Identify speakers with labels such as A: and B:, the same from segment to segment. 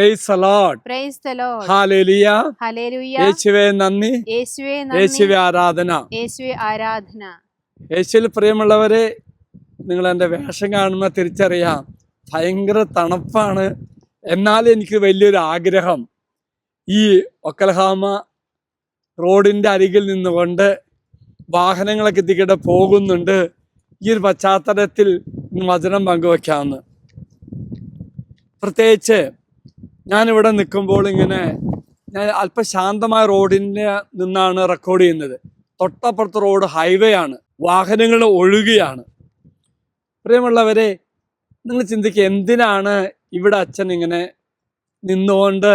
A: Price the Lord.
B: Praise the Lord.
A: Hallelujah.
B: Hallelujah.
A: യേശുവേ നന്ദി.
B: യേശുവേ നന്ദി.
A: യേശുവേ ആരാധന.
B: യേശുവേ ആരാധന.
A: യേശുവിൽ പ്രിയമുള്ളവരെ, നിങ്ങൾ എൻ്റെ വേഷം കാണുമ്പോൾ തിരിച്ചറിയാം, ഭയങ്കര തണുപ്പാണ്. എന്നാൽ എനിക്ക് വലിയൊരു ആഗ്രഹം, ഈ ഒക്കൽഹാമ റോഡിൻ്റെ അരികിൽ നിന്നുകൊണ്ട് വാഹനങ്ങളൊക്കെ ഇതിക്കിടെ പോകുന്നുണ്ട്, ഈ ഒരു പശ്ചാത്തലത്തിൽ വചനം പങ്കുവെക്കാമെന്ന്. പ്രത്യേകിച്ച് ഞാനിവിടെ നിൽക്കുമ്പോൾ ഇങ്ങനെ ഞാൻ അല്പം ശാന്തമായ റോഡിൻ്റെ നിന്നാണ് റെക്കോർഡ് ചെയ്യുന്നത്. തൊട്ടപ്പുറത്ത് റോഡ് ഹൈവേ ആണ്, വാഹനങ്ങൾ ഒഴുകുകയാണ്. പ്രിയമുള്ളവരെ, നിങ്ങൾ ചിന്തിക്കുക, എന്തിനാണ് ഇവിടെ അച്ഛൻ ഇങ്ങനെ നിന്നുകൊണ്ട്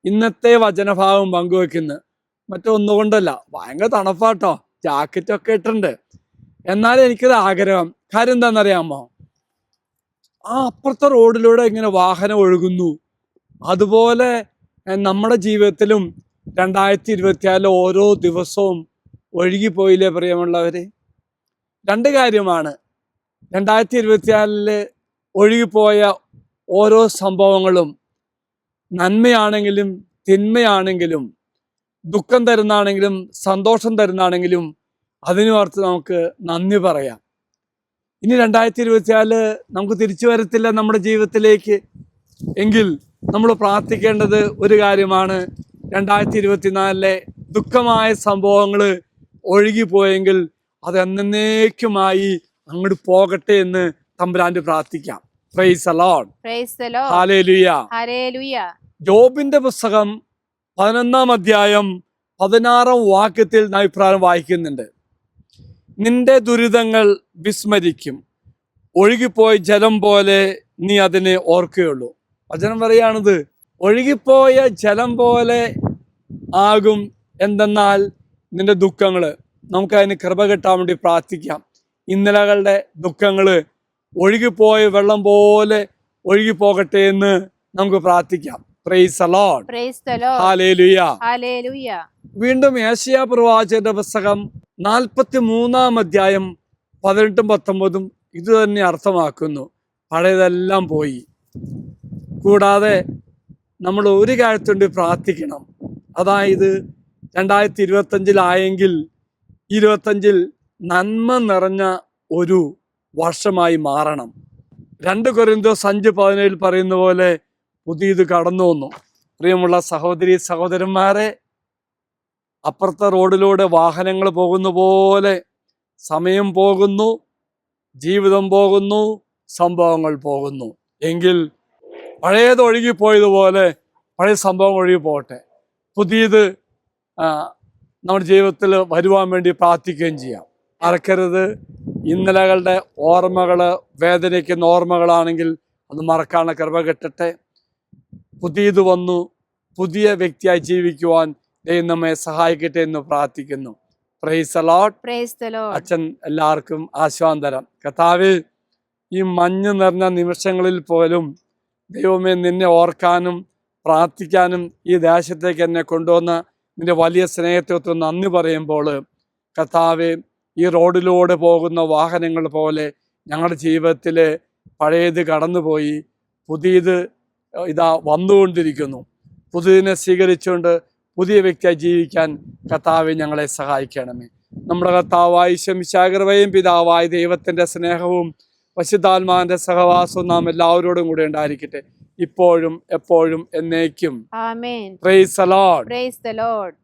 A: ഇന്നത്തെ വചനഭാവം പങ്കുവെക്കുന്നത്? മറ്റൊന്നുകൊണ്ടല്ല, ഭയങ്കര തണുപ്പാട്ടോ, ജാക്കറ്റൊക്കെ ഇട്ടുണ്ട്. എന്നാലും എനിക്കൊരു ആഗ്രഹം. കാര്യം എന്താണെന്നറിയാമോ? ആ അപ്പുറത്തെ റോഡിലൂടെ ഇങ്ങനെ വാഹനം ഒഴുകുന്നു, അതുപോലെ നമ്മുടെ ജീവിതത്തിലും 2024 ഓരോ ദിവസവും ഒഴുകിപ്പോയില്ലേ പ്രിയമുള്ളവരെ? രണ്ട് കാര്യമാണ്. 2024 ഒഴുകിപ്പോയ ഓരോ സംഭവങ്ങളും നന്മയാണെങ്കിലും തിന്മയാണെങ്കിലും ദുഃഖം തരുന്നാണെങ്കിലും സന്തോഷം തരുന്നാണെങ്കിലും അതിനോർത്ത് നമുക്ക് നന്ദി പറയാം. ഇനി 2024 നമുക്ക് തിരിച്ചു വരത്തില്ല നമ്മുടെ ജീവിതത്തിലേക്ക്. എങ്കിൽ നമ്മൾ പ്രാർത്ഥിക്കേണ്ടത് ഒരു കാര്യമാണ്. 2024 ദുഃഖമായ സംഭവങ്ങൾ ഒഴുകിപ്പോയെങ്കിൽ അത് എന്നേക്കുമായി അങ്ങോട്ട് പോകട്ടെ എന്ന് തമ്പുരാന്റെ പ്രാർത്ഥിക്കാം. Praise the Lord.
B: Praise the Lord.
A: Hallelujah.
B: Hallelujah.
A: ജോബിന്റെ പുസ്തകം 11-ാം അധ്യായം 16-ാം വാക്യത്തിൽ നാം ഇപ്രകാരം വായിക്കുന്നുണ്ട്: നിന്റെ ദുരിതങ്ങൾ വിസ്മരിക്കും, ഒഴുകിപ്പോയ ജലം പോലെ നീ അതിനെ ഓർക്കുകയുള്ളൂ. വചനം പറയാണിത്, ഒഴുകിപ്പോയ ജലം പോലെ ആകും. എന്തെന്നാൽ നിന്റെ ദുഃഖങ്ങൾ, നമുക്കതിന് കൃപ കിട്ടാൻ വേണ്ടി പ്രാർത്ഥിക്കാം. ഇന്നലകളുടെ ദുഃഖങ്ങൾ ഒഴുകിപ്പോയ വെള്ളം പോലെ ഒഴുകിപ്പോകട്ടെ എന്ന് നമുക്ക് പ്രാർത്ഥിക്കാം. Praise the Lord.
B: Praise the Lord.
A: Hallelujah.
B: Hallelujah.
A: വീണ്ടും യെശയ്യാ പ്രവാചകന്റെ പുസ്തകം 43-ാം അധ്യായം 18-19 ഇത് തന്നെ അർത്ഥമാക്കുന്നു. പഴയതെല്ലാം പോയി. കൂടാതെ നമ്മൾ ഒരു കാര്യത്തുണ്ട് പ്രാർത്ഥിക്കണം. അതായത് 2025 25 നന്മ നിറഞ്ഞ ഒരു വർഷമായി മാറണം. 2 കൊരിന്ത്യർ 5:17 പറയുന്ന പോലെ പുതിയത് കടന്നു വന്നു. പ്രിയമുള്ള സഹോദരി സഹോദരന്മാരെ, അപ്പുറത്തെ റോഡിലൂടെ വാഹനങ്ങൾ പോകുന്ന പോലെ സമയം പോകുന്നു, ജീവിതം പോകുന്നു, സംഭവങ്ങൾ പോകുന്നു. എങ്കിൽ പഴയത് ഒഴുകിപ്പോയതുപോലെ പഴയ സംഭവം ഒഴുകി പോകട്ടെ. പുതിയത് നമ്മുടെ ജീവിതത്തിൽ വരുവാൻ വേണ്ടി പ്രാർത്ഥിക്കുകയും ചെയ്യാം. മറക്കരുത്, ഇന്നലകളുടെ ഓർമ്മകൾ വേദനിക്കുന്ന ഓർമ്മകളാണെങ്കിൽ അത് മറക്കാനുള്ള കൃപ കിട്ടട്ടെ. പുതിയത് വന്നു, പുതിയ വ്യക്തിയായി ജീവിക്കുവാൻ ദൈവം നമ്മെ സഹായിക്കട്ടെ എന്ന് പ്രാർത്ഥിക്കുന്നു. Price the Lord.
B: Praise the Lord.
A: അച്ഛൻ എല്ലാവർക്കും ആശ്വാസതരം. കർത്താവേ, ഈ മഞ്ഞ് നിറഞ്ഞ നിമിഷങ്ങളിൽ പോലും ദൈവമേ നിന്നെ ഓർക്കാനും പ്രാർത്ഥിക്കാനും ഈ ദേശത്തേക്ക് എന്നെ കൊണ്ടുവന്ന നിന്റെ വലിയ സ്നേഹത്തെ നന്ദി പറയുമ്പോൾ, കർത്താവേ, ഈ റോഡിലൂടെ പോകുന്ന വാഹനങ്ങൾ പോലെ ഞങ്ങളുടെ ജീവിതത്തിൽ പഴയത് കടന്നുപോയി, പുതിയത് ഇതാ വന്നുകൊണ്ടിരിക്കുന്നു. പുതിയതിനെ സ്വീകരിച്ചുകൊണ്ട് പുതിയ വ്യക്തിയായി ജീവിക്കാൻ കർത്താവെ ഞങ്ങളെ സഹായിക്കണമേ. നമ്മുടെ കർത്താവായ ശംശാകൃപയും പിതാവായ ദൈവത്തിൻ്റെ സ്നേഹവും പരിശുദ്ധാത്മാവിന്റെ സഹവാസവും നാം എല്ലാവരോടും കൂടെ ഉണ്ടായിരിക്കട്ടെ, ഇപ്പോഴും എപ്പോഴും എന്നേക്കും.
B: Amen.
A: Praise the Lord.
B: Praise the Lord.